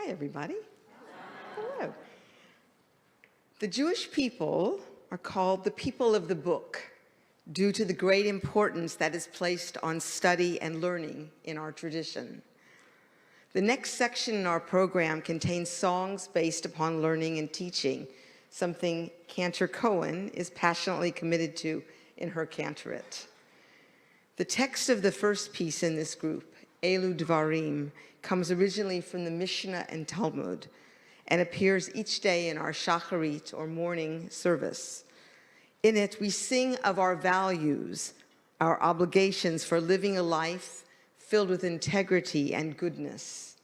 Hi, everybody. Hello. The Jewish people are called the people of the book due to the great importance that is placed on study and learning in our tradition. The next section in our program contains songs based upon learning and teaching, something Cantor Cohen is passionately committed to in her cantorate. The text of the first piece in this group, Eilu Dvarim, comes originally from the Mishnah and Talmud and appears each day in our shacharit, or morning service. In it, we sing of our values, our obligations for living a life filled with integrity and goodness.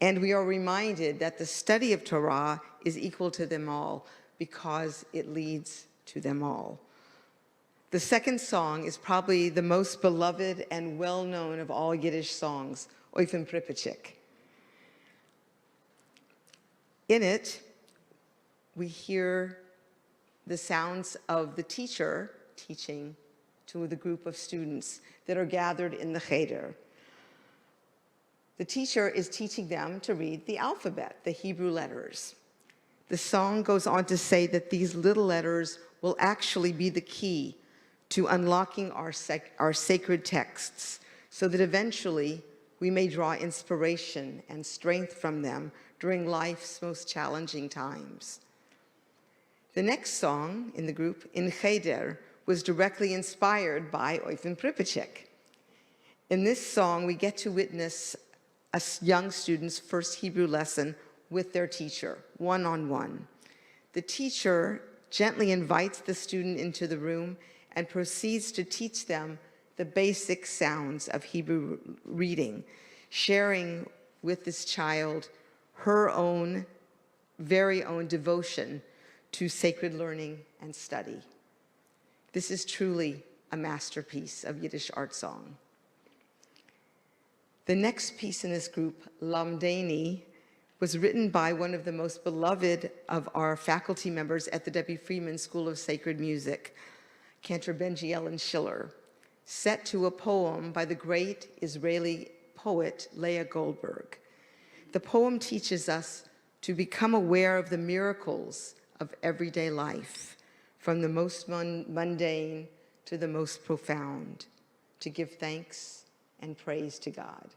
And we are reminded that the study of Torah is equal to them all because it leads to them all. The second song is probably the most beloved and well-known of all Yiddish songs, Oyfn Pripetchik. In it, we hear the sounds of the teacher teaching to the group of students that are gathered in the Cheider. The teacher is teaching them to read the alphabet, the Hebrew letters. The song goes on to say that these little letters will actually be the key to unlocking our sacred texts so that eventually we may draw inspiration and strength from them during life's most challenging times. The next song in the group, In Cheider, was directly inspired by Oyfn Pripetchik. In this song, we get to witness a young student's first Hebrew lesson with their teacher, one-on-one. The teacher gently invites the student into the room and proceeds to teach them the basic sounds of Hebrew reading, sharing with this child her own, very own devotion to sacred learning and study. This is truly a masterpiece of Yiddish art song. The next piece in this group, Lamdeini, was written by one of the most beloved of our faculty members at the Debbie Freeman School of Sacred Music, Cantor Benji Ellen Schiller, set to a poem by the great Israeli poet Leah Goldberg. The poem teaches us to become aware of the miracles of everyday life, from the most mundane to the most profound, to give thanks and praise to God.